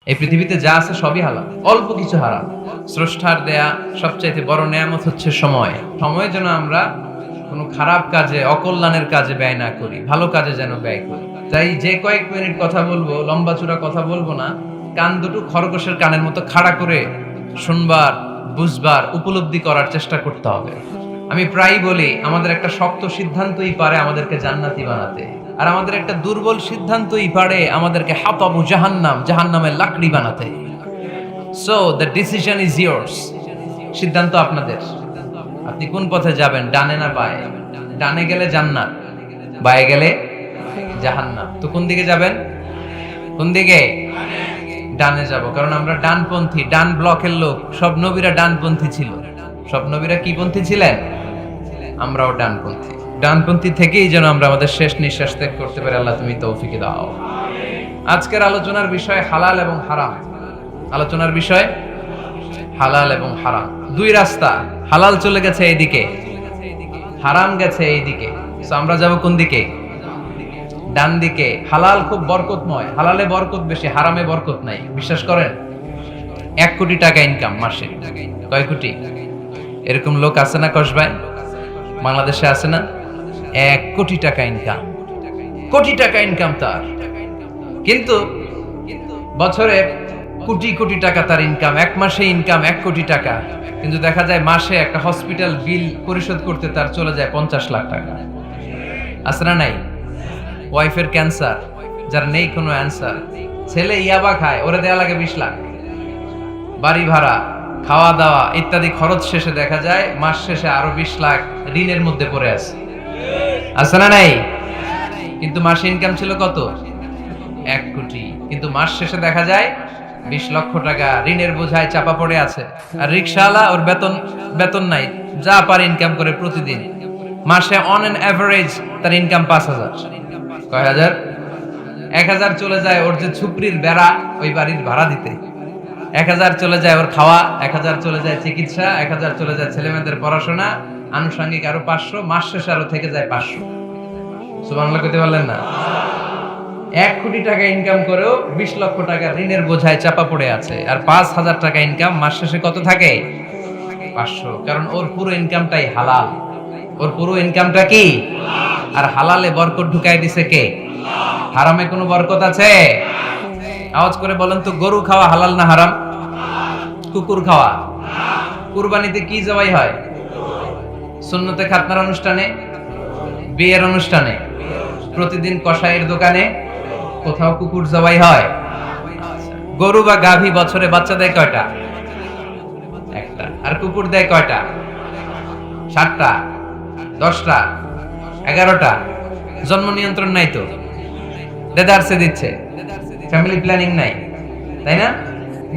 এই পৃথিবীতে যা আছে সবই হালাল, অল্প কিছু হারাম। স্রষ্টার দেয়া সবচাইতে বড় নেয়ামত হচ্ছে সময়। সময় যেন আমরা কোনো খারাপ কাজে, অকল্যাণের কাজে ব্যয় না করি, ভালো কাজে যেন ব্যয় করি। তাই যে কয়েক মিনিট কথা বলবো, লম্বা চূড়া কথা বলবো না, কান দুটো খরগোশের কানের মতো খাড়া করে শুনবার, বুঝবার, উপলব্ধি করার চেষ্টা করতে হবে। আমি প্রায়ই বলি, আমাদের একটা শক্ত সিদ্ধান্তই পারে আমাদেরকে জান্নাতি বানাতে, আর আমাদের একটা দুর্বল সিদ্ধান্তই পারে আমাদেরকে হাতাবু জাহান্নাম, জাহান্নামের লাকড়ি বানাতে। So the decision is years. সিদ্ধান্ত আপনাদের। আপনি কোন পথে যাবেন, ডানে না বায়ে? ডানে গেলে জান্নাত, বায়ে গেলে জাহান্নাম। তো কোন দিকে যাবেন? কোন দিকে? ডানে যাব, কারণ আমরা ডানপন্থী, ডান ব্লকের লোক। সব নবীরা ডানপন্থী ছিল। সব নবীরা কি পন্থী ছিলেন? আমরাও ডানপন্থী। ডানপন্থী থেকেই যেন আমরা আমাদের শেষ নিঃশ্বাস ত্যাগ করতে পারি। আল্লাহ তুমি তৌফিক দাও। আজকের আলোচনার বিষয় হালাল এবং হারাম। আলোচনার বিষয় হালাল এবং হারাম। দুই রাস্তা, হালাল চলে গেছে এইদিকে, হারাম গেছে এইদিকে। সো আমরা যাব কোন দিকে? ডান দিকে। হালাল খুব বরকতময়, হালালে বরকত বেশি, হারামে বরকত নাই। বিশ্বাস করেন? 1 কোটি টাকা ইনকাম মাসে। কয় কোটি? এরকম লোক আছে না কসবায়? বাংলাদেশে আছে না? 1 কোটি টাকা ইনকাম, কোটি টাকা ইনকাম তার। কিন্তু বছরে কোটি কোটি টাকা তার ইনকাম, 1 মাসে ইনকাম 1 কোটি টাকা। কিন্তু দেখা যায় মাসে একটা হসপিটাল বিল পরিশোধ করতে তার চলে যায় 50 লাখ টাকা। আছে না নাই? ওয়াইফের ক্যান্সার, যার নেই কোনো অ্যান্সার। ছেলে ইয়াবা খায়, ওরে দেয়া লাগে 20 লাখ। বাড়ি ভাড়া, খাওয়া দাওয়া ইত্যাদি খরচ শেষে দেখা যায় মাস শেষে আরো 20 লাখ ঋণের মধ্যে পড়ে আছে। আছে না নাই? কিন্তু মাসে ইনকাম ছিল কত? 1 কোটি। কিন্তু মাস শেষে দেখা যায় 20 লক্ষ টাকা ঋণের বোঝায় চাপা পড়ে আছে। আর রিকশাওয়ালা, ওর বেতন নাই, যা পারে ইনকাম করে প্রতিদিন। মাসে অন অ্যান এভারেজ তার ইনকাম 5,000। কয় হাজার? 1,000 চলে যায় ওর যে ছুপড়ির বেড়া, ওই বাড়ির ভাড়া দিতে। 1,000 চলে যায় ওর খাওয়া, 1,000 চলে যায় চিকিৎসা, 1,000 চলে যায় ছেলেমেয়েদের পড়াশোনা, আনুষঙ্গিক আরো 500, মাস শেষে আরো থেকে যায় 500। সুবহানাল্লাহ কইতে পারলেন না? 1 কোটি টাকা ইনকাম করেও 20 লক্ষ টাকা ঋণের বোঝায় চাপা পড়ে আছে। আর 5,000 টাকা ইনকাম, মাস শেষে কত থাকে? 500। কারণ ওর পুরো ইনকামটাই হালাল। ওর পুরো ইনকামটা কি? আর হালালে বরকত ঢুকাই দিছে কে? হারামে কোনো বরকত আছে? আওয়াজ করে বলেন তো, গরু খাওয়া হালাল না হারাম? কুকুর খাওয়া? কুরবানিতে কি জবাই হয়? সুন্নতে খাতনার অনুষ্ঠানে, বিয়ের অনুষ্ঠানে, প্রতিদিন কসাইয়ের দোকানে কোথাও কুকুর জবাই হয়? গরু বা গাভী বছরে বাচ্চা দেয় কয়টা? একটা। আর কুকুর দেয় কয়টা? 7টা, 10টা, 11টা। জন্ম নিয়ন্ত্রণ নাই তো, দেদারসে দিচ্ছে, ফ্যামিলি প্ল্যানিং নাই, তাই না?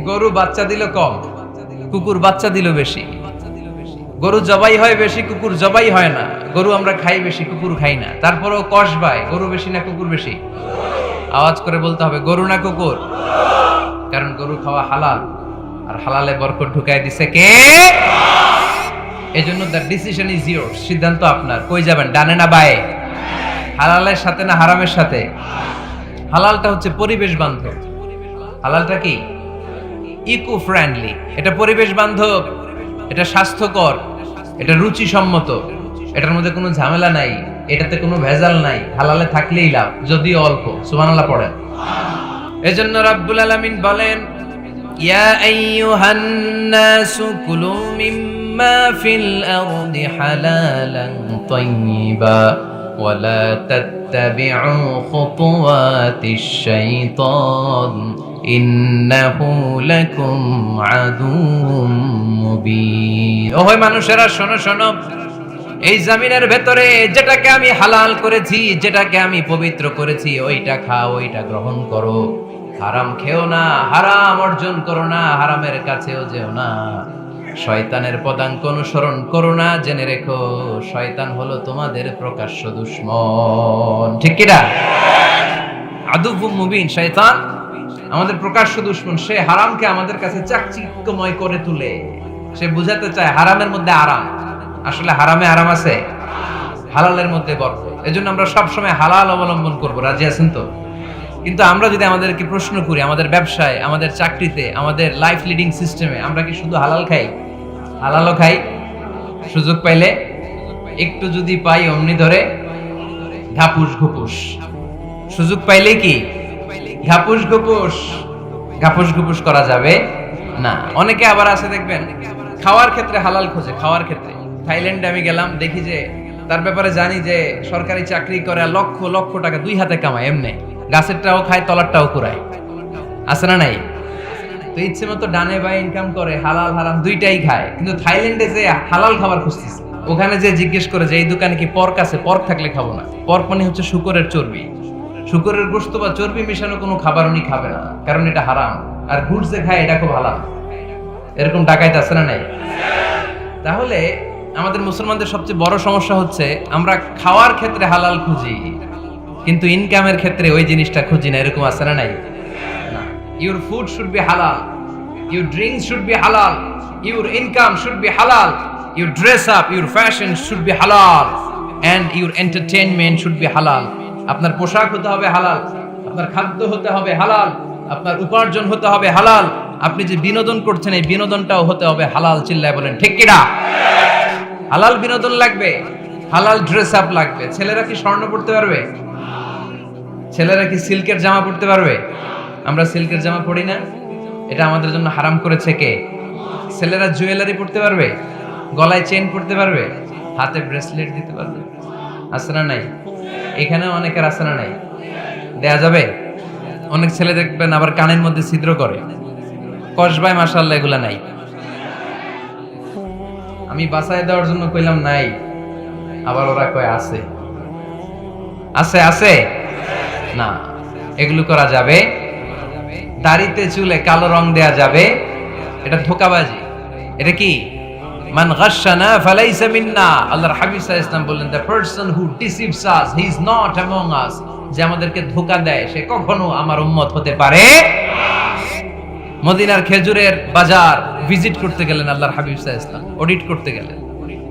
গরু বাচ্চা দিল কম, কুকুর বাচ্চা দিল বেশি। গরু জবাই হয় বেশি, কুকুর জবাই হয় না। গরু আমরা খাই বেশি, কুকুর খাই না। তারপরেও কসবায় গরু বেশি না কুকুর বেশি? আওয়াজ করে বলতে হবে, গরু না কুকুর? কারণ গরু খাওয়া হালাল, আর হালালে বরকত ঢুকাই দিছে কে? এজন্য দ্য ডিসিশন ইজ ইয়ার্স। সিদ্ধান্ত আপনার। কই যাবেন, ডানে না বায়ে? হালালের সাথে না হারামের সাথে? হালালটা হচ্ছে পরিবেশ বান্ধব। হালালটা কি? Eco friendly. এটা পরিবেশ বান্ধব, এটা স্বাস্থ্যকর, এটা রুচিসম্মত, এটার মধ্যে কোনো ঝামেলা নাই, এটাতে কোনো ভেজাল নাই। হালালে থাকলেই লাভ, যদিও অল্প। সুবহানাল্লাহ পড়েন। এজন্য রাব্বুল আলামিন বলেন, ইয়া আইয়ুহান নাসু কুলু মিম্মা ফিল আরদি হালালান তাইয়্যিবা ওয়া লা তাত্তাবি'উ খুতুওয়াতিশ শাইতান ইন্নাহু লাকুম আদুউম মুবিন। ওহে মানুষেরা, শোনো শোনো, এই জমিনের ভেতরে যেটাকে আমি হালাল করেছি, যেটাকে আমি পবিত্র করেছি, ওইটা খাও, ওইটা গ্রহণ করো। হারাম খেও না, হারাম অর্জন করো না, হারামের কাছেও যেও না। শয়তানের পদাঙ্ক অনুসরণ করো না। জেনে রেখো, শয়তান হলো তোমাদের প্রকাশ্য দুশমন। ঠিক কি না? আদুউম মুবিন। শয়তান আমাদের প্রকাশ্য দুশমন। সে হারামকে আমাদের কাছে চাকচিক্যময় করে তুলে। সে বুঝাতে চায় হারামের মধ্যে আরাম। আসলে হারামে আরাম আছে, হালালের মধ্যে বরকত। এজন্য আমরা সবসময় হালাল অবলম্বন করব। রাজি আছেন তো? কিন্তু আমরা যদি আমাদেরকে প্রশ্ন করি, আমাদের ব্যবসায়, আমাদের চাকরিতে, আমাদের লাইফ লিডিং সিস্টেমে আমরা কি শুধু হালাল খাই? হালালও খাই, সুযোগ পাইলে একটু যদি পাই অমনি ধরে ঘাপুস ঘুপুস, সুযোগ পাইলে কি ঘাপুস ঘুপুস, ঘাপুস ঘুপুস করা যাবে না। অনেকে আবার আছে দেখবেন খাওয়ার ক্ষেত্রে হালাল খোঁজে। খাওয়ার ক্ষেত্রে থাইল্যান্ডে আমি গেলাম, দেখি যে তার ব্যাপারে জানি যে সরকারি চাকরি করে লক্ষ লক্ষ টাকা দুই হাতে কামায়, এমনি গাছেরটাও খায় তলারটাও কুড়ায়, আছে না নাই? তো ইচ্ছে মতো ডানে বাই ইনকাম করে, হালাল হারাম দুইটাই খায়। কিন্তু থাইল্যান্ডে যে হালাল খাবার খুঁজতেছে, ওখানে যে জিজ্ঞেস করে যে এই দোকানে কি পর্ক আছে, পর্ক থাকলে খাবো না। পর্ক মানে হচ্ছে শুকরের চর্বি, শুকরের গোশত বা চর্বি মেশানো কোনো খাবার উনি খাবে না, কারণ এটা হারাম। আর ঘুষ যে খায় এটা খুব হালাল। এরকম ডাকাইতে আছে না নাই? তাহলে আমাদের মুসলমানদের সবচেয়ে বড় সমস্যা হচ্ছে আমরা খাওয়ার ক্ষেত্রে হালাল খুঁজি, কিন্তু ইনকামের ক্ষেত্রে ওই জিনিসটা খুঁজি না। এরকম আছে না নাই? Your food should be halal, your drinks should be halal, your income should be halal, your dress up, your fashion should be halal, and your entertainment should be halal. আপনার পোশাক হতে হবে হালাল, আপনার খাদ্য হতে হবে হালাল, আপনার উপার্জন হতে হবে হালাল, আপনি যে বিনোদন করছেন এই বিনোদনটাও হতে হবে হালাল। চিল্লায় বলেন ঠিক কিনা? হালাল বিনোদন লাগবে, হালাল ড্রেস আপ লাগবে। ছেলেরা কি স্বর্ণ পড়তে পারবে? ছেলেরা কি সিল্কের জামা পড়তে পারবে? আমরা সিল্কের জামা পরি না, এটা আমাদের জন্য হারাম করেছে কে? ছেলেরা জুয়েলারি পড়তে পারবে? গলায় চেন পড়তে পারবে? হাতে ব্রেসলেট দিতে পারবে? আছে না নাই? এখানেও অনেকের আছে না নাই? দেয়া যাবে? অনেক ছেলে দেখবেন আবার কানের মধ্যে ছিদ্র করে, কসবায়, মাশাআল্লাহ এগুলা নাই। আমি বাঁচায় দেওয়ার জন্য কইলাম নাই, আবার ওরা কয় আছে। আছে আছে না, এগুলো করা যাবে? দাড়িতে চুলে কালো রং দেয়া যাবে? এটা ধোঁকাবাজি। এটা কি? মান গাশশানা ফালাইসা মিন্না। আল্লাহর হাবিব সাল্লাল্লাহু আলাইহি ওয়াসাল্লাম বললেন, the person who deceives us he is not among us। যে আমাদেরকে ধোঁকা দেয় সে কখনো আমার উম্মত হতে পারে। মদিনার খেজুরের বাজার ভিজিট করতে গেলেন আল্লাহর হাবিব সাল্লাল্লাহু আলাইহি ওয়াসাল্লাম, অডিট করতে গেলেন।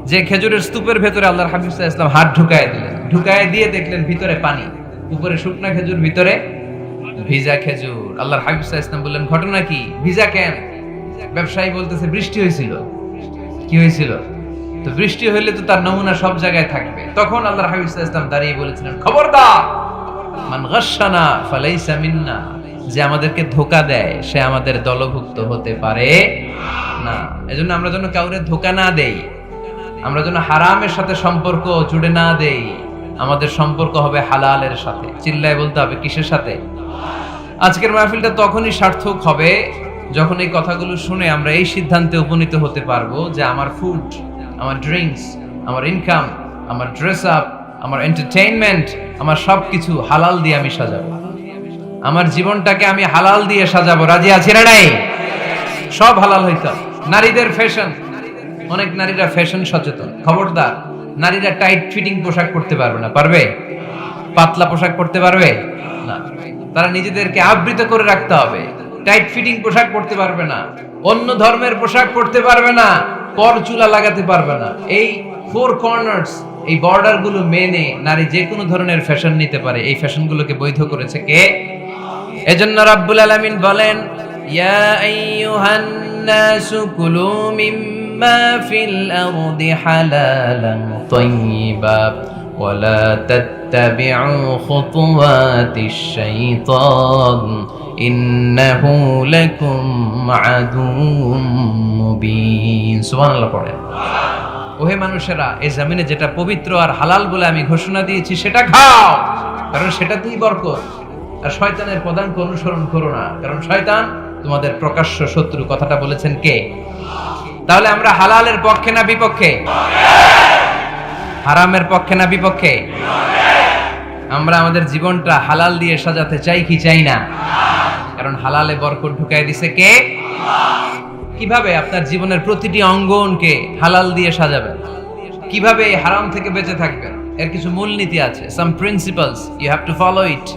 যে খেজুরের স্তূপের ভেতরে আল্লাহর হাবিব সাল্লাল্লাহু আলাইহি ওয়াসাল্লাম হাত ঢুকায় দিলেন, ঢুকায় দিয়ে দেখলেন ভিতরে পানি, উপরে শুকনা খেজুর, ভিতরে ভিজা খেজুর। আল্লাহর হাবিব সাল্লাল্লাহু আলাইহি ওয়াসাল্লাম বললেন, ঘটনা কি? ভিজা কেন? ব্যবসায়ী বলতেছে বৃষ্টি হয়েছিল। কি হয়েছিল? তো বৃষ্টি হইলে তো তার নমুনা সব জায়গায় থাকবে। তখন আল্লাহর হাবিব সাল্লাল্লাহু আলাইহি ওয়াসাল্লাম দাঁড়িয়ে বলেছিলেন, খবরদার, মান গাশশানা ফালাইসা মিন্না। যে আমাদেরকে ধোঁকা দেয় সে আমাদের দলভুক্ত হতে পারে না। এজন্য আমরা যেন কাউরে ধোঁকা না দেই, আমরা যেন হারামের সাথে সম্পর্ক জুড়ে না দেই। আমাদের সম্পর্ক হবে হালালের সাথে। চিল্লায় বলতে হবে কিসের সাথে? আজকের মাহফিলটা তখনই সার্থক হবে যখন এই কথাগুলো শুনে আমরা এই সিদ্ধান্তে উপনীত হতে পারবো যে আমার ফুড, আমার ড্রিঙ্কস, আমার ইনকাম, আমার ড্রেস আপ, আমার এন্টারটেইনমেন্ট, আমার সবকিছু হালাল দিয়ে আমি সাজাবো। আমার জীবনটাকে আমি হালাল দিয়ে সাজাবো। রাজি আছি না নাই? সব হালাল হইতো। নারীদের ফ্যাশন, অনেক নারীরা ফ্যাশন সচেতন। খবরদার, নারীরা টাইট ফিটিং পোশাক পরতে পারবে না। পারবে? পাতলা পোশাক পরতে পারবে না। তারা নিজেদেরকে আবৃত করে রাখতে হবে। টাইট ফিটিং পোশাক পরতে পারবে না, অন্য ধর্মের পোশাক পরতে পারবে না, পর চুলা লাগাতে পারবে না। এই ফোর কর্নার্স, এই বর্ডার গুলো মেনে নারী যে কোনো ধরনের ফ্যাশন নিতে পারে। এই ফ্যাশন গুলোকে বৈধ করেছে কে? এজন্য রাব্বুল আলামিন বলেন, ইয়া আইয়ুহান নাসু কুলু মিম্মা ফিল আরদি হালালান তাইয়্যিবা ওয়া লা তাত্তাবিউ খুতুওয়াতিশ শাইতান ইন্নাহু লাকুম আদুউম মুবিন। সুবহানাল্লাহ পড়েন। ওহে মানুষেরা, এই জমিনে যেটা পবিত্র আর হালাল বলে আমি ঘোষণা দিয়েছি সেটা খাও, কারণ সেটাতেই বরকত। আর শয়তানের পদাঙ্ক অনুসরণ করো না, কারণ শয়তান তোমাদের প্রকাশ্য শত্রু। কথাটা বলেছেন কে? তাহলে আমরা হালালের পক্ষে না বিপক্ষে? হারামের পক্ষে না বিপক্ষে? আমরা আমাদের জীবনটা হালাল দিয়ে সাজাতে চাই কি চাই না? কারণ হালালে বরকত ঢুকাই দিছে কে? কিভাবে আপনার জীবনের প্রতিটি অঙ্গনকে হালাল দিয়ে সাজাবেন? কিভাবে হারাম থেকে বেঁচে থাকবেন? এর কিছু মূলনীতি আছে, some principles, you have to follow it.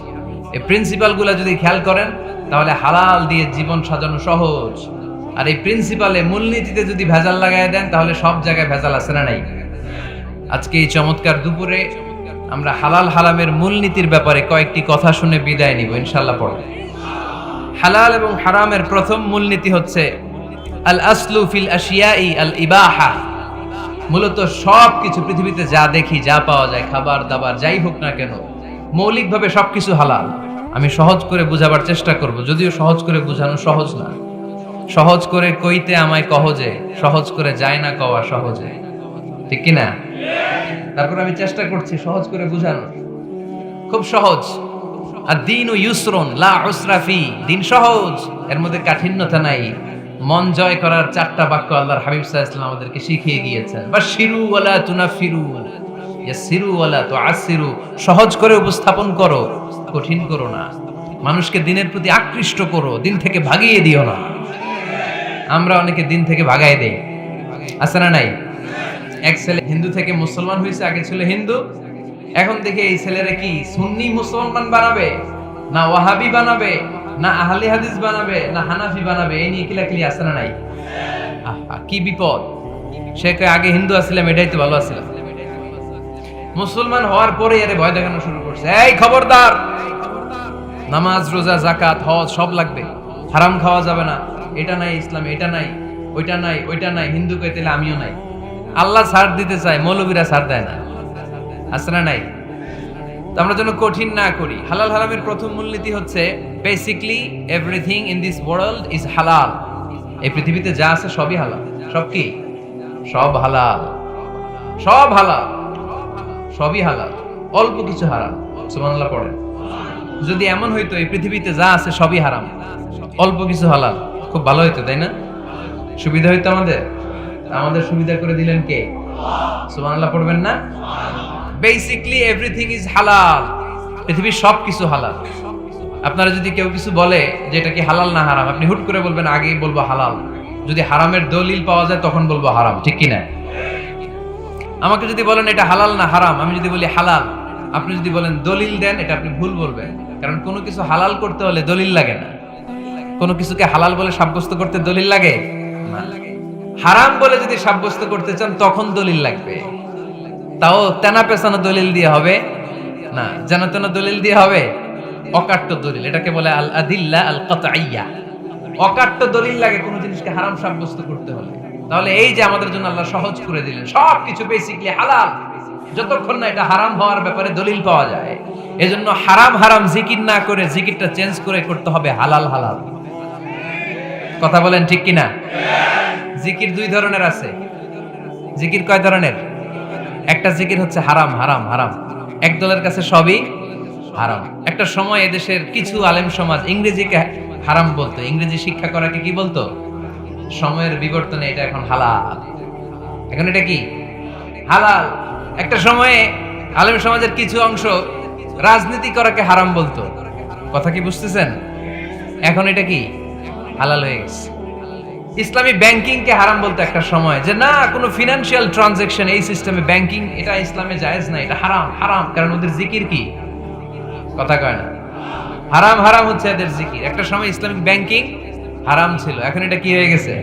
এই প্রিন্সিপালগুলো যদি খেয়াল করেন তাহলে হালাল দিয়ে জীবন সাজানো সহজ। আর এই প্রিন্সিপালে, মূলনীতিতে যদি ভেজাল লাগায় দেন তাহলে সব জায়গায় ভেজাল আছে না নাই? আজকে এই চমৎকার দুপুরে আমরা হালাল হারামের মূলনীতির ব্যাপারে কয়েকটি কথা শুনে বিদায় নিব ইনশাআল্লাহ। পড়ব। হালাল এবং হারামের প্রথম মূলনীতি হচ্ছে আল আসলু ফিল আশিয়াই আল ইবাহা। মূলত সব কিছু পৃথিবীতে যা দেখি, যা পাওয়া যায়, খাবার দাবার যাই হোক না কেন, মৌলিকভাবে সবকিছু হালাল। আমি সহজ করে বুঝাবার চেষ্টা করব, যদিও সহজ করে বুঝানো সহজ না। সহজ করে কইতে আমায় কহজে, সহজ করে যায় না কওয়া সহজে, ঠিক কি না? তারপর আমি চেষ্টা করছি সহজ করে বুঝানোর। খুব সহজ। আর দিন ও ইউসরুন লা উসরা ফি, দিন সহজ, এর মধ্যে কাঠিন্যতা নাই। মন জয় করার 4টা বাক্য আল্লাহর হাবিব সাল্লাল্লাহু আলাইহি ওয়াসাল্লাম আমাদেরকে শিখিয়ে গিয়েছেন। বাশিরু ওয়ালা তুনাফিরু, ইয়াসিরু ওয়ালা তুআসিরু। সহজ করে উপস্থাপন করো, কঠিন করো না। মানুষকে দিনের প্রতি আকৃষ্ট করো, দিন থেকে ভাগিয়ে দিও না। আমরা অনেকে দিন থেকে ভাগায় দেই, আছে না নাই? এক ছেলে হিন্দু থেকে মুসলমান হয়েছে, আগে ছিল হিন্দু, এখন দেখে এই ছেলেরা কি সুন্নি মুসলমান বানাবে, না ওয়াহাবি বানাবে, না আহলে হাদিস বানাবে, না হানাফি বানাবে, এই নিয়ে কিলাকিলি, আছে না নাই? আহা, কি বিপদ! সে আগে হিন্দু আসছিলাম, এটাই তো ভালো আসছিলাম। মুসলমান হওয়ার পরে এর ভয় দেখানো শুরু করছে, এই খবরদার, নামাজ রোজা জাকাত হজ সব লাগবে, হারাম খাওয়া যাবে না, এটা নাই ইসলামে, এটা নাই, ওইটা নাই, ওইটা নাই, হিন্দু কইতে আমিও নাই। আল্লাহ ছাড় দিতে চায়, মৌলবীরা ছাড় দেয় না, আছে না নাই? তো আমরা যেন কঠিন না করি। হালাল হারামের প্রথম মূলনীতি হচ্ছে basically everything in this world is হালাল। এই পৃথিবীতে যা আছে সবই হালাল। সব কি? সব হালাল, সব হালাল, সবই হালাল, অল্প কিছু হারাম। সুবহানাল্লাহ পড়েন। যদি এমন হইতো এই পৃথিবীতে যা আছে সবই হারাম, অল্প কিছু হালাল, খুব ভালো হইতো, তাই না? সুবিধা হইতো আমাদের। আমাদের সুবিধা করে দিলেন কে? সুবহানাল্লাহ পড়বেন না? বেসিকলি এভরিথিং ইজ হালাল। পৃথিবীর সব কিছু হালাল। আপনারা যদি কেউ কিছু বলে যে এটা কি হালাল না হারাম, আপনি হুট করে বলবেন আগেই বলবো হালাল। যদি হারামের দলিল পাওয়া যায় তখন বলবো হারাম, ঠিক কি না? আমাকে যদি বলেন এটা হালাল না হারাম, আমি যদি বলি হালাল, আপনি যদি বলেন দলিল দেন, এটা আপনি ভুল বলবেন। কারণ কোনো কিছু হালাল করতে হলে দলিল লাগে না। কোনো কিছুকে হালাল বলে সাব্যস্ত করতে দলিল লাগে না। হারাম বলে যদি সাব্যস্ত করতে চান তখন দলিল লাগবে, তাও তেনা পেছানো দলিল দিয়ে হবে না, যেন তেন দলিল দিয়ে হবে, অকাট্য দলিল। এটাকে বলে আল আদিল্লা আল কাতঈয়া। অকাট্য দলিল লাগে কোনো জিনিসকে হারাম সাব্যস্ত করতে হলে। তাহলে এই যে আমাদের জন্য আল্লাহ সহজ করে দিলেন, সবকিছু বেসিকলি হালাল, যতক্ষণ না এটা হারাম হওয়ার ব্যাপারে দলিল পাওয়া যায়। এজন্য হারাম হারাম জিকির না করে জিকিরটা চেঞ্জ করে করতে হবে হালাল হালাল। কথা বলেন ঠিক কিনা? জিকির 2 ধরনের আছে। জিকির কয় ধরনের? একটা জিকির হচ্ছে হারাম হারাম হারাম, এক দলের কাছে সবই হারাম। একটা সময় এদেশের কিছু আলেম সমাজ ইংরেজিকে হারাম বলতো, ইংরেজি শিক্ষা করাকে কি বলতো? সময়ের বিবর্তনে এটা এখন হালাল। এখন এটা কি? হালাল। একটা সময়ে আলেম সমাজের কিছু অংশ রাজনীতি করাকে হারাম বলতো। কথা কি বুঝতেছেন? এখন এটা কি? হালাল হয়ে গেছে। ইসলামী ব্যাংকিং কে হারাম বলতো একটা সময়, যে না কোনো ফিনান্সিয়াল ট্রানজাকশন এই সিস্টেমে ব্যাংকিং এটা ইসলামে জায়েজ না, এটা হারাম হারাম। কারণ ওদের জিকির কি? কথা কয় না। হারাম হারাম হচ্ছে এদের জিকির। একটা সময় ইসলামিক ব্যাংকিং হারাম ছিল, এখন এটা কি হয়ে গেছে?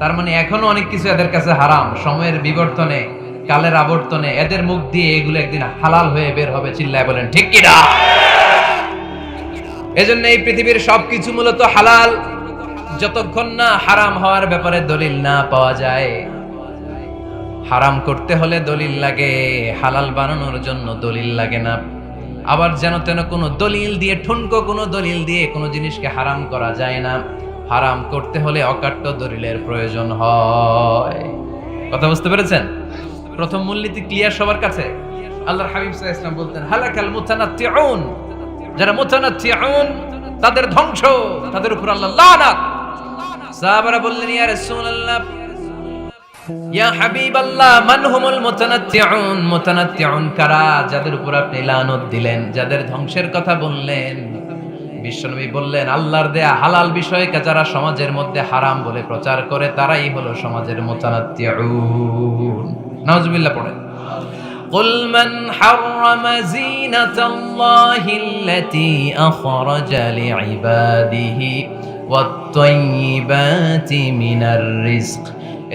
তার মানে এখনো অনেক কিছু এদের কাছে হারাম। সময়ের বিবর্তনে, কালের আবর্তনে এদের মুখ দিয়ে এগুলো একদিন হালাল হয়ে বের হবে। চিল্লায় বলেন ঠিক কি না? এজন্য এই পৃথিবীর সবকিছু মূলত হালাল, যতক্ষণ না হারাম হওয়ার ব্যাপারে দলিল না পাওয়া যায়। হারাম করতে হলে দলিল লাগে, হালাল বানানোর জন্য দলিল লাগে না। আবার যেন তেন কোনো দলিল দিয়ে, ঠুনকো কোনো দলিল দিয়ে কোনো জিনিসকে হারাম করা যায় না। হারাম করতে হলে অকাট্য দলিলের প্রয়োজন হয়। কথা বুঝতে পেরেছেন? প্রথম মূলনীতি ক্লিয়ার সবার কাছে? আল্লাহর হাবিব সাল্লাল্লাহু আলাইহি ওয়াসাল্লাম বলতেন হালাকাল মুতানাত্তিউন, যারা মুতানাত্তিউন তাদের ধ্বংস, তাদের উপর আল্লাহ লানাত। সাহাবারা বললেন ইয়া রাসূলুল্লাহ, ইয়া হাবিবাল্লাহ, মান হুমুল মুতানাত্তিউন? মুতানাত্তিউন কারা যাদের উপর আপনি লানত দিলেন, যাদের ধ্বংসের কথা বললেন? বিশ্বনবী বললেন আল্লাহর দেয়া হালাল বিষয়কে যারা সমাজের মধ্যে হারাম বলে প্রচার করে তারাই হলো সমাজের মুতানাত্তিউন। নাউজুবিল্লাহ পড়েন। قل من حرم زينة الله التي أخرج لعباده والطيبات من الرزق।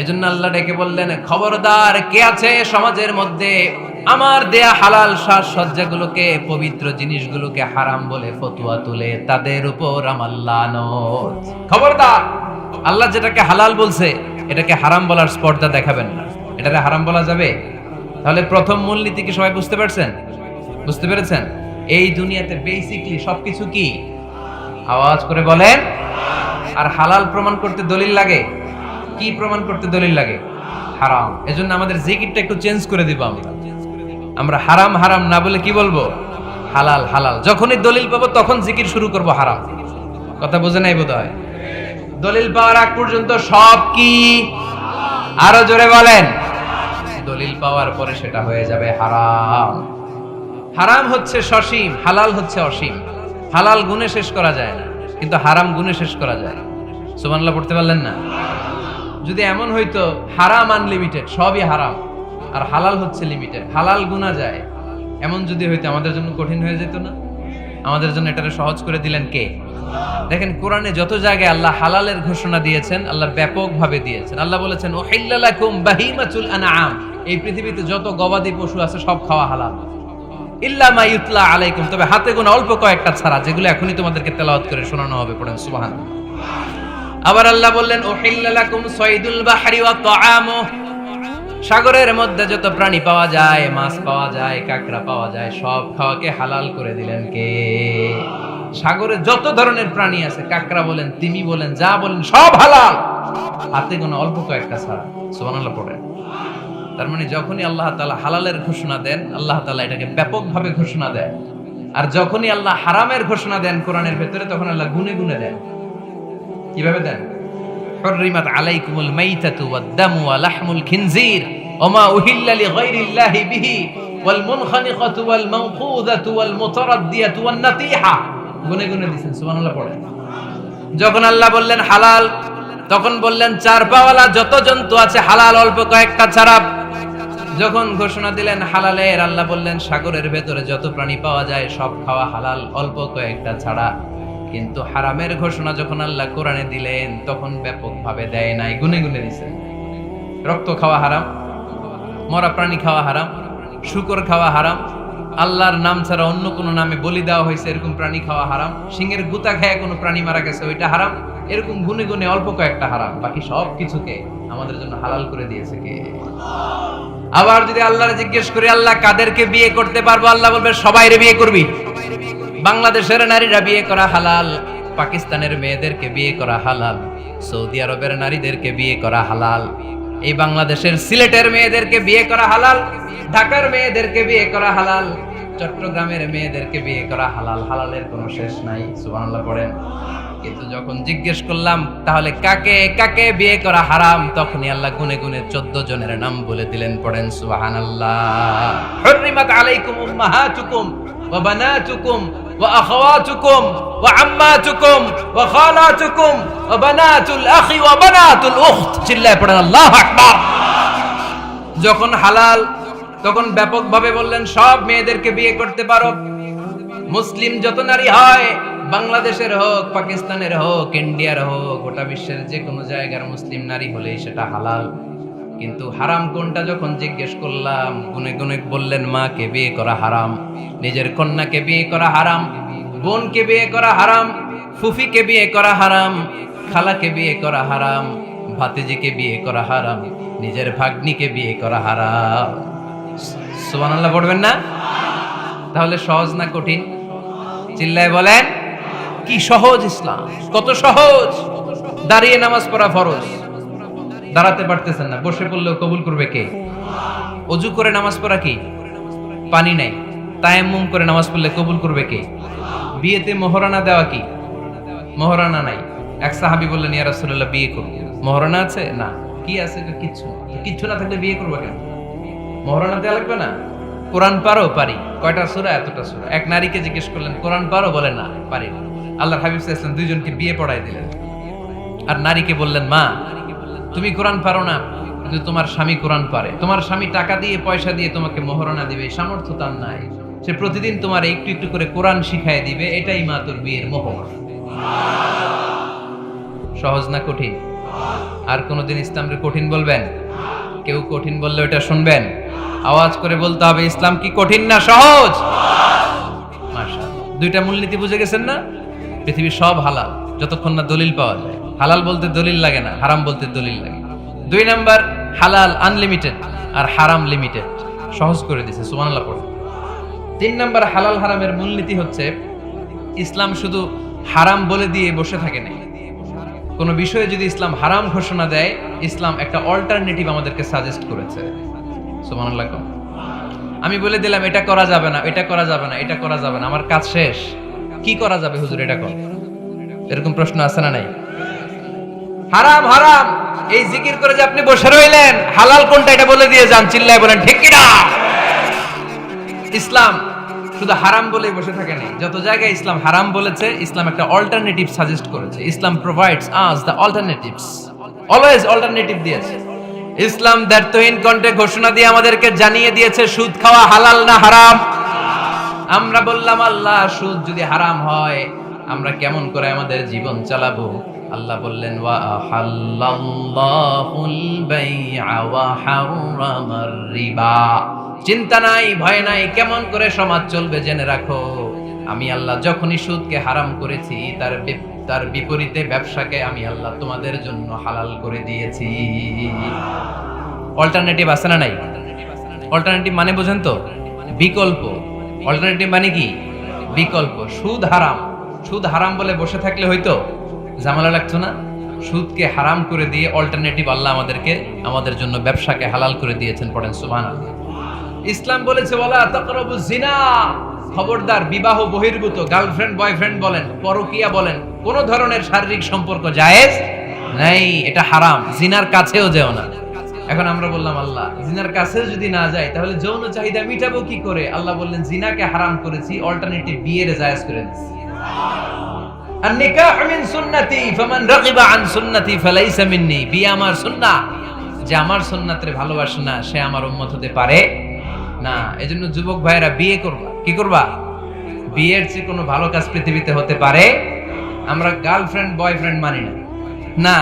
এজন্য আল্লাহ ডেকে বললেন খবরদার, কে আছে সমাজের মধ্যে আমার দেয়া হালাল সাজসজ্জাগুলোকে, পবিত্র জিনিসগুলোকে হারাম বলে ফতোয়া তুলে তাদের উপর আমার লানত। খবরদার, আল্লাহ যেটাকে হালাল বলছে এটাকে হারাম বলার স্পর্ধা দেখাবেন না। এটাকে হারাম বলা যাবে? তাহলে প্রথম মূলনীতি কি সবাই বুঝতে পারছেন? বুঝতে পেরেছেন? এই দুনিয়াতে বেসিকলি সবকিছু কি? আওয়াজ করে বলেন। আর হালাল প্রমাণ করতে দলিল লাগে। কি প্রমাণ করতে দলিল লাগে? হারাম। এজন্য আমাদের জিকিরটা একটু চেঞ্জ করে দিব। আমরা হারাম হারাম না বলে কি বলবো? হালাল হালাল। যখনই দলিল পাবো তখন জিকির শুরু করব হারাম। কথা বুঝে নাই বোধহয়? দলিল পাওয়ার আগ পর্যন্ত সব কি? আরো জোরে বলেন। দলিল পাওয়ার পরে সেটা হয়ে যাবে হারাম। হারাম হচ্ছে সসীম, হালাল হচ্ছে অসীম। হালাল গুণে শেষ করা যায় না, কিন্তু হারাম গুণে শেষ করা যায়। সুবহানাল্লাহ পড়তে পারলেন না? যদি এমন হইতো হারাম আনলিমিটেড, সবই হারাম, আর হালাল হচ্ছে লিমিটেড, হালাল গুণা যায়, এমন যদি হইতো আমাদের জন্য কঠিন হয়ে যেত না? আমাদের জন্য এটাকে সহজ করে দিলেন কে? দেখেন কোরআনে যত জায়গায় আল্লাহ হালালের ঘোষণা দিয়েছেন, আল্লাহ ব্যাপকভাবে দিয়েছেন। আল্লাহ বলেছেন উহিল্লা লাকুম বাহিমাতুল আনআম, এই পৃথিবীতে যত গবাদি পশু আছে সব খাওয়া হালাল, ইল্লা মা ইউতলা আলাইকুম, তবে হাতে গোনা অল্প কয়েকটা ছাড়া, যেগুলো এখনই তোমাদেরকে তেলাওয়াত করে শোনানো হবে। পড়েন সুবহানাল্লাহ। আবার আল্লাহ বললেন উহিল্লা লাকুম সাইদুল বাহরি ওয়া তাআমু, সাগরের মধ্যে যত প্রাণী পাওয়া যায়, মাছ পাওয়া যায়, কাঁকড়া পাওয়া যায়, সব খাওয়াকে হালাল করে দিলেন কে? সাগরে যত ধরনের প্রাণী আছে, কাঁকড়া বলেন, তিমি বলেন, যা বলেন, সব হালাল, হাতে গোনা অল্প কয়েকটা ছাড়া। সুবহানাল্লাহ পড়েন। তার মানে যখনই আল্লাহ তাআলা হালালের ঘোষণা দেন, আল্লাহ তাআলা এটাকে ব্যাপকভাবে ঘোষণা দেন। আর যখনই আল্লাহ হারামের ঘোষণা দেন কোরআনের ভেতরে, তখন আল্লাহ গুনে গুনে দেন। কিভাবে দেন? হুররিমাত আলাইকুমুল মাইতাতু ওয়াদ-দামু ওয়া লাহমুল খিনজির ওয়া মা উহিল্লা লিগাইরিল্লাহি বিহি ওয়াল মুনখানিকাতু ওয়াল মাওকুযাতু ওয়াল মুতারাদ্দিয়াতু ওয়ান নাতিহা, গুনে গুনে দিয়েছেন। সুবহানাল্লাহ পড়েন। যখন আল্লাহ বললেন হালাল, তখন বললেন চার পাওয়ালা যত জন্তু আছে হালাল, অল্প কয়েকটা ছাড়া। যখন ঘোষণা দিলেন হালালের, আল্লাহ বললেন সাগরের ভেতরে যত প্রাণী পাওয়া যায় সব খাওয়া হালাল, অল্প কয়েকটা ছাড়া। কিন্তু হারামের ঘোষণা যখন আল্লাহ কোরআনে দিলেন, তখন ব্যাপকভাবে দেয় নাই, গুনে গুনে দিয়েছেন। রক্ত খাওয়া হারাম, মরা প্রাণী খাওয়া হারাম, শূকর খাওয়া হারাম, আল্লাহর নাম ছাড়া অন্য কোনো নামে বলি দেওয়া হয়েছে এরকম প্রাণী খাওয়া হারাম, সিংহের গুতা খেয়ে কোনো প্রাণী মারা গেছে ওইটা হারাম। এরকম গুনে গুনে অল্প কয়েকটা হারাম, বাকি সব কিছুকে আমাদের জন্য হালাল করে দিয়েছে কে? আবার যদি আল্লাহর জিজ্ঞেস করি আল্লাহ কাদেরকে বিয়ে করতে পারবো, আল্লাহ বলবে সবাইরে বিয়ে করবি। বাংলাদেশের নারীরা বিয়ে করা হালাল, পাকিস্তানের মেয়েদেরকে বিয়ে করা হালাল, সৌদি আরবের নারীদেরকে বিয়ে করা হালাল, এই বাংলাদেশের সিলেটের মেয়েদেরকে বিয়ে করা হালাল, ঢাকার মেয়েদেরকে বিয়ে করা হালাল, চট্টগ্রামের মেয়েদেরকে বিয়ে করা হালাল। হালালের কোনো শেষ নাই। সুবহানাল্লাহ পড়েন। কিন্তু যখন জিজ্ঞেস করলাম তাহলে কাকে কাকে বিয়ে করা হারাম, তখনই আল্লাহ গুনে গুনে 14 জনের নাম বলে দিলেন। পড়েন সুবহানাল্লাহ। হুররিমাত আলাইকুম উম্মাহাতুকুম ওয়া বানাতুকুম ওয়া আখাওয়াতুকুম ওয়া আম্মাতুকুম ওয়া খালাতুকুম ওয়া বানাতুল আখি ওয়া বানাতুল উখত। চিল্লায়ে পড়েন আল্লাহু আকবার। যখন হালাল, তখন ব্যাপকভাবে বললেন সব মেয়েদেরকে বিয়ে করতে পারো। মুসলিম যত নারী হয়, বাংলাদেশের হোক, পাকিস্তানের হোক, ইন্ডিয়ার হোক, গোটা বিশ্বের যে কোনো জায়গার মুসলিম নারী হলেই সেটা হালাল। কিন্তু হারাম কোনটা যখন জিজ্ঞেস করলাম, গুনে গুনে বললেন মাকে বিয়ে করা হারাম, নিজের কন্যাকে বিয়ে করা হারাম, বোনকে বিয়ে করা হারাম, ফুফিকে বিয়ে করা হারাম, খালাকে বিয়ে করা হারাম, ভাতিজিকে বিয়ে করা হারাম, নিজের ভাগ্নিকে বিয়ে করা হারাম। সুবহানাল্লাহ পড়বেন না? তাহলে সহজ না কঠিন? চিল্লায় বলেন। কি সহজ ইসলাম, কত সহজ। দাঁড়িয়ে নামাজ পড়া ফরজ, দাঁড়াতে পারতেছেন না, বসে পড়লেও কবুল করবে কে? ওযু করে নামাজ পড়া কি? পানি নাই, তায়াম্মুম করে নামাজ পড়লে কবুল করবে কে? বিয়েতে মোহরানা দেওয়া কি? মোহরানা নাই। এক সাহাবী বললেন ইয়া রাসূলুল্লাহ বিয়ে করব, মোহরানা আছে? না। কি আছে? কিচ্ছু না। কিচ্ছু না থাকলে বিয়ে করবে কেন? মোহরানা দেওয়া লাগবে না? কোরআন পারো? পারি। কয়টা সূরা? এতটা সূরা। এক নারীকে জিজ্ঞেস করলেন কোরআন পারো? বলে না, পারি না। আল্লাহর হাবিব সাল্লাল্লাহু আলাইহি ওয়াসাল্লাম দুইজনকে বিয়ে পড়ায় দিলেন। আর নারীকে বললেন মা তুমি কোরআন পারো না, কিন্তু তোমার স্বামী কোরআন পারে, তোমার স্বামী টাকা দিয়ে পয়সা দিয়ে তোমাকে মোহরানা দিবে, সামর্থ্য তার নাই, সে প্রতিদিন তোমার একটু একটু করে কোরআন শিখায় দিবে, এটাই মা তোর বিয়ের মোহর। সহজ না কঠিন? আর কোনদিন ইসলামকে কঠিন বলবেন? কেউ কঠিন বললে ওটা শুনবেন? আওয়াজ করে বলতে হবে, ইসলাম কি কঠিন না সহজ? মাশাআল্লাহ, দুইটা মূলনীতি বুঝে গেছেন না? পৃথিবীর সব হালাল যতক্ষণ না দলিল পাওয়া যায়। হালাল বলতে দলিল লাগে না, হারাম বলতে দলিল লাগে। 2 নাম্বার, হালাল আনলিমিটেড আর হারাম লিমিটেড, সহজ করে দিয়েছে, সুবহানাল্লাহ পড়ে। 3 নাম্বার, হালাল হারামের মূলনীতি হচ্ছে ইসলাম শুধু হারাম বলে দিয়ে বসে থাকে না। কোন বিষয়ে যদি ইসলাম হারাম ঘোষণা দেয়, ইসলাম একটা অল্টারনেটিভ আমাদেরকে সাজেস্ট করেছে। সুবহানাল্লাহ। আমি বলে দিলাম এটা করা যাবে না, এটা করা যাবে না, এটা করা যাবে না, আমার কাজ শেষ, কি করা যাবে হুজুর এটা কর, এরকম প্রশ্ন আছে না নাই? হারাম হারাম এই জিকির করে যে আপনি বসে রইলেন, হালাল কোনটা এটা বলে দিয়ে যান, চিল্লায় বলেন ঠিক কি না? ইসলাম শুধু হারাম বলেই বসে থাকে না, যত জায়গায় ইসলাম হারাম বলেছে, ইসলাম একটা অল্টারনেটিভ সাজেস্ট করেছে। Islam provides us the alternatives, always alternative দিয়েছে। ইসলাম দ্ব্যর্থহীন কণ্ঠে ঘোষণা দিয়ে আমাদেরকে জানিয়ে দিয়েছে সুদ খাওয়া হালাল না হারাম। আমরা বললাম আল্লাহ সুদ যদি হারাম হয় আমরা কেমন করে আমাদের জীবন চালাবো? আল্লাহ বললেন ওয়া আহাল্লাল্লাহুল বাই'a ওয়া হারামার রিবা। চিন্তা নাই, ভয় নাই, কেমন করে সমাজ চলবে জেনে রাখো, আমি আল্লাহ যখনই সুদকে হারাম করেছি তার বিপরীতে ব্যবসাকে আমি আল্লাহ তোমাদের জন্য হালাল করে দিয়েছি। অল্টারনেটিভ আছে না নাই? অল্টারনেটিভ মানে বোঝেন তো? বিকল্প। অল্টারনেটিভ মানে কি? বিকল্প। সুদ হারাম, সুদ হারাম বলে বসে থাকলে হয়তো ঝামেলা লাগতো না? সুদকে হারাম করে দিয়ে অল্টারনেটিভ আল্লাহ আমাদের জন্য ব্যবসাকে হালাল করে দিয়েছেন। পড়েন সুবহানাল্লাহ। ইসলাম বলেছে ওয়ালা তাকরাবুজ জিনা, খবরদার বিবাহ বহির্ভূত গার্লফ্রেন্ড বয়ফ্রেন্ড বলেন, পরকীয়া বলেন, কোন ধরনের শারীরিক সম্পর্ক জায়েজ নাই, এটা হারাম। জিনার কাছেও যেও না। এখন আমরা বললাম আল্লাহ জিনার কাছেও যদি না যায় তাহলে যৌন চাহিদা মিটাবো কি করে? আল্লাহ বললেন জিনাকে হারাম করেছি, অল্টারনেটিভ বিয়ের জায়েজ করে দিয়েছি। আন-নিকাহু মিন সুন্নতি ফামান রাগিবা আন সুন্নতি ফালাইসা মিন্নি। বিয়ে আমার সুন্নাহ, যে আমার সুন্নাতরে ভালোবাসে না সে আমার উম্মত হতে পারে না। এজন্য যুবক ভাইরা বিয়ে করবা। কি করবা? বিয়ের চেয়ে কোনো ভালো কাজ পৃথিবীতে হতে পারে? আমরা গার্লফ্রেন্ড বয়ফ্রেন্ড মানি না, না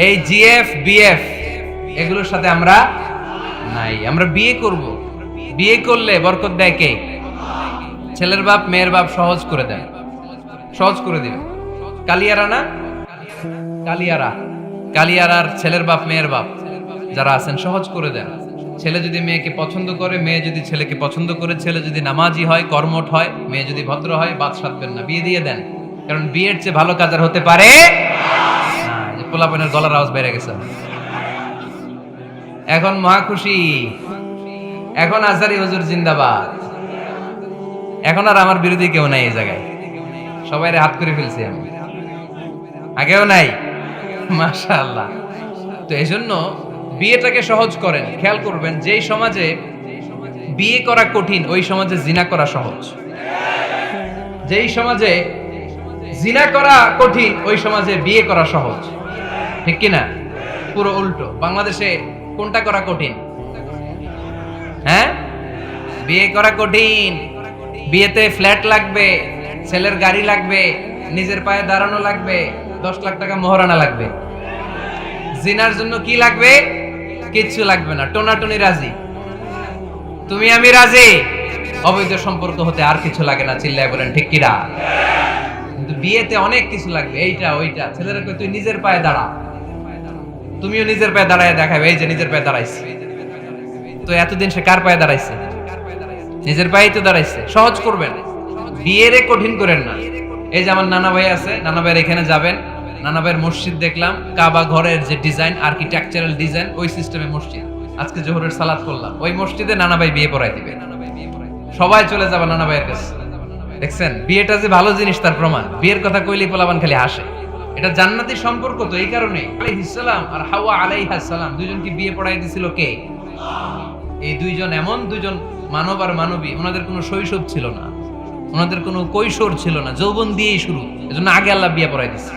এই জিএফ বিএফ এগুলোর সাথে আমরা নাই। আমরা বিয়ে করব। বিয়ে করলে বরকত দেয় কে? ছেলের বাপ মেয়ের বাপ সহজ করে দেয়, সহজ করে দিবে। কালিয়ারা না, কালিয়ারার ছেলের বাপ মেয়ের বাপ যারা আছেন সহজ করে দেন। ছেলে যদি মেয়েকে পছন্দ করে, মেয়ে যদি ছেলেকে পছন্দ করে, ছেলে যদি নামাজি হয়, কর্মঠ হয়, মেয়ে যদি ভদ্র হয়, বাদ সাধবেন না, বিয়ে দিয়ে দেন। কারণ বিয়ের চেয়ে ভালো কাজ আর হতে পারে না। যে পোলাপনের গলার আওয়াজ বেড়ে গেছে, এখন মহা খুশি, এখন আজারি হুজুর জিন্দাবাদ, এখন আর আমার বিরোধী কেউ নাই এই জায়গায়, সবাই হাত করে ফেলছি আমি, আগেও নাই। মাশাআল্লাহ। তো এই জন্য বিয়েটাকে সহজ করেন। খেয়াল করবেন যেই সমাজে বিয়ে করা কঠিন ওই সমাজে জিনা করা সহজ, যেই সমাজে জিনা করা কঠিন ওই সমাজে বিয়ে করা সহজ, ঠিক কিনা? পুরো উল্টো। বাংলাদেশে কোনটা করা কঠিন? হ্যাঁ, বিয়ে করা কঠিন। বিয়েতে ফ্ল্যাট লাগবে, ছেলের গাড়ি লাগবে, নিজের পায়ে দাঁড়ানো লাগবে, 10 লাখ টাকা মোহরানা লাগবে। জিনার জন্য কি লাগবে? কিচ্ছু লাগবে না, টোনাটুনি রাজি, তুমি আমি রাজি, অবৈধ সম্পর্ক হতে আর কিছু লাগে না। চিল্লায় বলেন ঠিক কিনা? কিন্তু বিয়েতে অনেক কিছু লাগবে, এইটা ওইটা। ছেলেরা কই তুই নিজের পায়ে দাঁড়া, তুমিও নিজের পায়ে দাঁড়ায় দেখাবে, এই যে নিজের পায়ে দাঁড়াইছে। তো এতদিন সে কার পায়ে দাঁড়াইছে? নিজের পায়েই তো দাঁড়াইছে। সহজ করবেন, বিয়েরে কঠিন করেন না। এই যে আমার নানা ভাই আছে, নানা ভাইয়ের এখানে যাবেন, নানা ভাইয়ের মসজিদ দেখলাম, কাবা ঘরের যে ডিজাইন, আর্কিটেকচারাল ডিজাইন, ওই সিস্টেমে মসজিদ। আজকে জোহরের সালাত করলাম, ওই মসজিদে নানা ভাই বিয়ে পড়াই দিবে। সবাই চলে যাবে নানা ভাইয়ের কাছে। দেখছেন বিয়েটা যে ভালো জিনিস তার প্রমাণ। বিয়ের কথা কইলেই পোলাপান খালি হাসে। এটা জান্নাতি সম্পর্ক। তো এই কারণে আলাইহিস সালাম আর হাওয়া আলাইহাস সালাম দুইজনকে বিয়ে পড়াই দিয়েছিল কে? এই দুইজন এমন দুইজন মানব আর মানবী, ওনাদের কোনো শৈশব ছিল না, ওনাদের কোনো কৈশোর ছিল না, যৌবন দিয়েই শুরু। এজন্য আগে আল্লাহ বিয়ে পড়াই দিচ্ছে।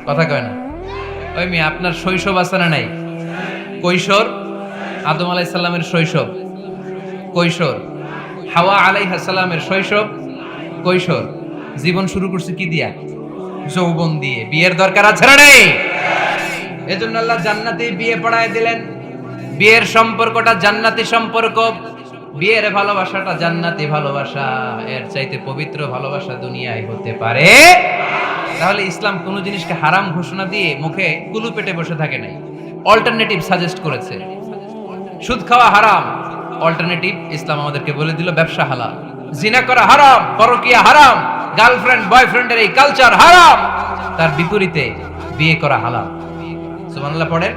কথা কয় না? ওই মেয়ে আপনার শৈশব আছে না নাই? কৈশোর, আদম আলাইহিস সালামের শৈশব, কৈশোর। হাওয়া আলাইহিস সালামের শৈশব, কৈশোর। জীবন শুরু করছে কি দিয়া? যৌবন দিয়ে। বিয়ের দরকার আছে না নেই? এজন্য আল্লাহ জান্নাতেই বিয়ে পড়ায় দিলেন। বিয়ের সম্পর্কটা জান্নাতি সম্পর্ক, বিয়ের ভালোবাসাটা জান্নাতি ভালোবাসা, এর চাইতে পবিত্র ভালোবাসা দুনিয়ায় হতে পারে? তাহলে ইসলাম কোন জিনিসকে হারাম ঘোষণা দিয়ে মুখে কুলু পেটে বসে থাকে নাই, অল্টারনেটিভ সাজেস্ট করেছে। সুদ খাওয়া হারাম, অল্টারনেটিভ ইসলাম আমাদেরকে বলে দিল ব্যবসা হালাল। জিনা করা হারাম, পরকিয়া হারাম, গার্লফ্রেন্ড বয়ফ্রেন্ডের এই কালচার হারাম, তার বিপরীতে বিয়ে করা হালাল। সুবহানাল্লাহ পড়েন।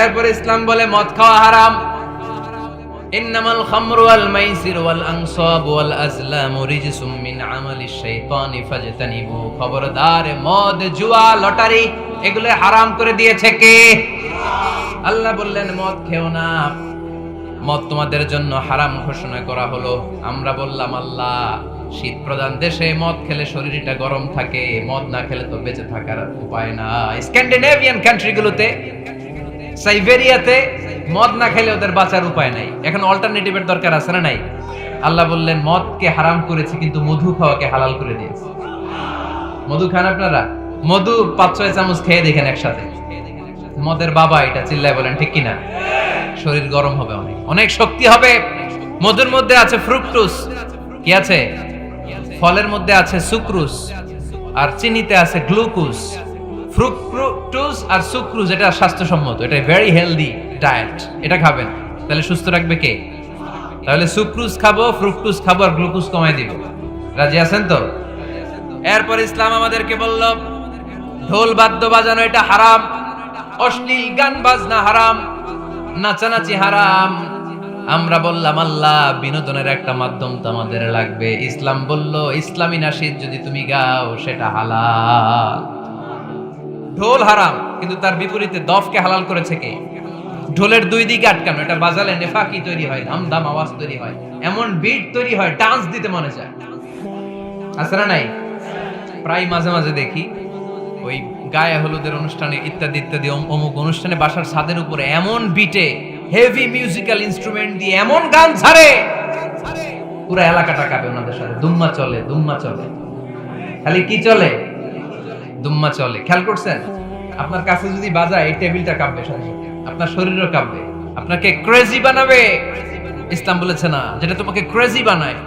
এরপর ইসলাম বলে মদ খাওয়া হারাম। ইন্নামাল খামরু ওয়াল মাইসির ওয়াল আনসাব ওয়াল আজলামু রিজসুম মিন আমালিশ শাইতানি ফাজতানিবু। খবরদার, মদ, জুয়া, লটারি এগুলো হারাম করে দিয়েছে কে? আল্লাহ বললেন মদ খেও না, মদ তোমাদের জন্য হারাম ঘোষণা করা হলো। আমরা বললাম আল্লাহ, শীত প্রধান দেশে মদ খেলে শরীরটা গরম থাকে, মদ না খেলে তো বেঁচে থাকার উপায় না। স্ক্যান্ডিনেভিয়ান কান্ট্রিগুলোতে, সাইবেরিয়াতে মদ না খেলে ওদের বাঁচার উপায় নাই। এখন অল্টারনেটিভের দরকার আছে না নাই? আল্লাহ বললেন মদকে হারাম করেছে কিন্তু মধু খাওয়াকে হালাল করে দিয়েছে। মধু খান আপনারা? মধু 5-6 চামচ খেয়ে দেখেন একসাথে, মদের বাবা এটা চিল্লায় বলেন ঠিক কিনা? শরীর গরম হবে, অনেক অনেক শক্তি হবে। মধুর মধ্যে আছে ফ্রুকটোজ, কি আছে? ফলের মধ্যে আছে সুক্রোজ, আর চিনিতে আছে গ্লুকোজ। ফ্রুকটোজ আর সুক্রোজ এটা স্বাস্থ্যসম্মত, এটা ভেরি হেলদি ডায়েট, এটা খাবেন তাহলে সুস্থ রাখবে কে? তাহলে সুক্রোজ খাবো, ফ্রুকটোজ খাবো, আর গ্লুকোজ কমাই দিব। রাজি আছেন তো? এরপর ইসলাম আমাদেরকে বলল ঢোল বাদ্য বাজানো এটা হারাম, অশ্লীল গান বাজনা হারাম, নাচানাচি হারাম। আমরা বললাম আল্লাহ, বিনোদনের একটা মাধ্যম তো আমাদের লাগবে। ইসলাম বলল ইসলামী নাশিদ যদি তুমি গাও সেটা হালাল। ঢোল হারাম, কিন্তু তার বিপরীতে দফকে হালাল করেছে কে? ঢোলের দুই দিকে আটকানো, এটা বাজালে নেফাকি তৈরি হয়, দাম আওয়াজ তৈরি হয়, এমন বিট তৈরি হয় ডান্স দিতে মনে চায়। আছে না নাই? প্রায় মাঝে মাঝে দেখি ওই গায়ে হলুদের অনুষ্ঠানে ইত্যাদি ইত্যাদি অমুক অনুষ্ঠানে বাসার ছাদের উপরে এমন বিটে হেভি মিউজিক্যাল ইনস্ট্রুমেন্ট দিয়ে এমন গান ছাড়ে, পুরো এলাকাটা কাঁপে ওনাদের সাথে। দুম্মা চলে, দুম্মা চলে, খালি কি চলে? দুম্মা চলে। খেয়াল করছেন? আপনার কাছে যদি বাজায় এই টেবিলটা কাঁপবে, সাথে সাথে আপনার শরীরও কাঁপবে, আপনাকে ক্রেজি বানাবে। ইসলাম বলেছে না, যেটা তোমাকে ক্রেজি বানায়,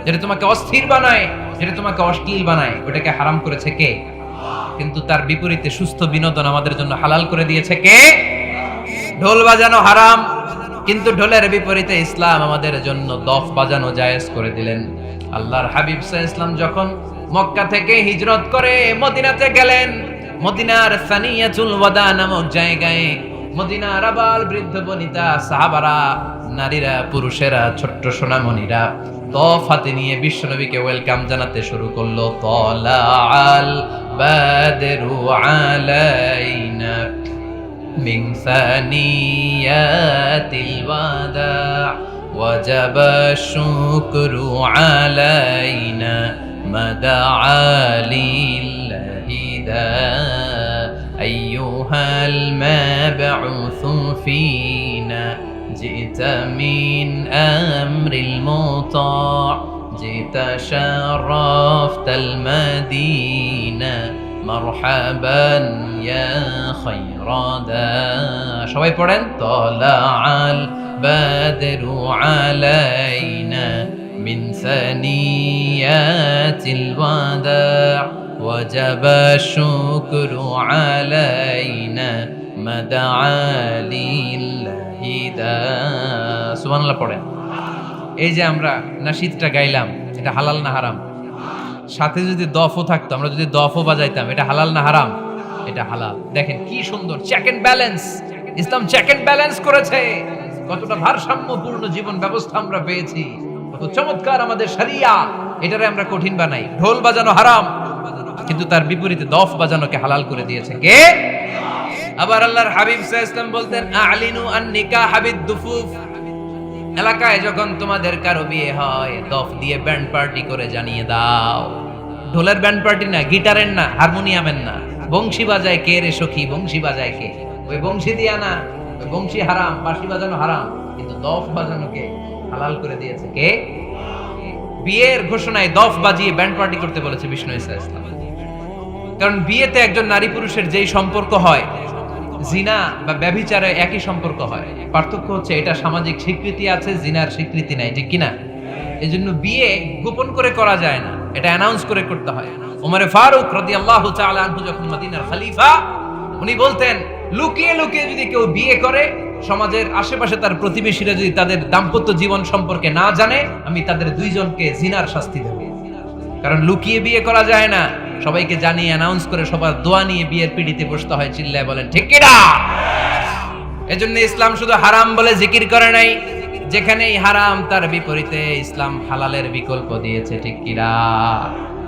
যেটা তোমাকে অস্থির বানায়, যেটা তোমাকে অশ্লীল বানায়, ওটাকে হারাম করেছে কে? কিন্তু তার বিপরীতে সুস্থ বিনোদন আমাদের জন্য হালাল করে দিয়েছে কে? ঢোল বাজানো হারাম, কিন্তু ঢোলের বিপরীতে ইসলাম আমাদের জন্য দফ বাজানো জায়েজ করে দিলেন। আল্লাহর হাবিব সাল্লাল্লাহু আলাইহি ওয়াসাল্লাম যখন মক্কা থেকে হিজরত করে মদিনাতে গেলেন, মদিনার সানিয়াতুল ওয়াদা নামক জায়গায় মদিনার আবাল বৃদ্ধ বনিতা, সাহাবারা, নারীরা, পুরুষেরা, ছোট্ট সোনামণিরা দফ হাতে নিয়ে বিশ্বনবীকে ওয়েলকাম জানাতে শুরু করলো। তালাআল বাদরু আলাইনা মিন সানিয়াতিল ওয়াদা ওয়াজাবা শুকরু আলাইনা মাদাআ লিল্লাহি দা আইয়ুহাল মাবউসু ফিনা جئت من أمر المطاع جئت شرفت المدينة مرحبا يا خير دا সবাই পড়েন طلع البدر علينا من ثنيات الوداع وجب الشكر علينا مدعا لله সুবহানাল্লাহ পড়েন। এই যে আমরা নাশিদটা গাইলাম, এটা হালাল না হারাম? সাথে যদি দফও থাকতো, আমরা যদি দফও বাজাইতাম, এটা হালাল না হারাম? এটা হালাল। দেখেন কি সুন্দর চেক এন্ড ব্যালেন্স, ইসলাম চেক এন্ড ব্যালেন্স করেছে। কতটা ভারসাম্যপূর্ণ জীবন ব্যবস্থা আমরা পেয়েছি, কত চমৎকার আমাদের শরিয়া। এটারে আমরা কঠিন বানাই। ঢোল বাজানো হারাম, কিন্তু তার বিপরীতে দফ বাজানোকে হালাল করে দিয়েছে কে? আবার আল্লাহর হাবিব সাল্লাল্লাহু আলাইহি ওয়াসাল্লাম বলতেন আ'লিনু আন-নিকাহ বিদ-দুফুফ। এলাকায় যখন তোমাদের কারো বিয়ে হয়, দফ দিয়ে ব্যান্ড পার্টি করে জানিয়ে দাও। ঢোলের ব্যান্ড পার্টি না, গিটারের না, হারমোনিয়ামের না। বংশী বাজায় কে রে সখী? বংশী বাজায় কে? ওই বংশী দিয়া না, ওই বংশী হারাম, বাঁশি বাজানো হারাম, কিন্তু দফ বাজানোকে হালাল করে দিয়েছে কে? বিয়ের ঘোষণায় দফ বাজিয়ে ব্যান্ড পার্টি করতে বলেছে বিষ্ণু সাল্লাল্লাহু আলাইহি ওয়াসাল্লাম। কারণ বিয়েতে একজন নারী পুরুষের যেই সম্পর্ক হয়, জিনা বা ব্যভিচারে একই সম্পর্ক হয়, পার্থক্য হচ্ছে এটা সামাজিক স্বীকৃতি আছে, জিনার স্বীকৃতি নাই, ঠিক কিনা? এই জন্য বিয়ে গোপন করে করা যায় না, এটা অ্যানাউন্স করে করতে হয়। ওমরে ফারুক রাদিয়াল্লাহু তাআলা আনহু যখন মদিনার খলিফা, উনি বলতেন লুকিয়ে লুকিয়ে যদি কেউ বিয়ে করে, সমাজের আশেপাশে তার প্রতিবেশীরা যদি তাদের দাম্পত্য জীবন সম্পর্কে না জানে, আমি তাদের দুইজনকে জিনার শাস্তি দেব। কারণ লুকিয়ে বিয়ে করা যায় না, সবাইকে জানিয়ে অ্যানাউন্স করে সবার দোয়া নিয়ে বিয়ের পিড়িতে বসতে হয়। চিল্লায় বলেন ঠিক কিনা? এজন্য ইসলাম শুধু হারাম বলে জিকির করে নাই, যেখানেই হারাম তার বিপরীতে ইসলাম হালালের বিকল্প দিয়েছে, ঠিক কিনা?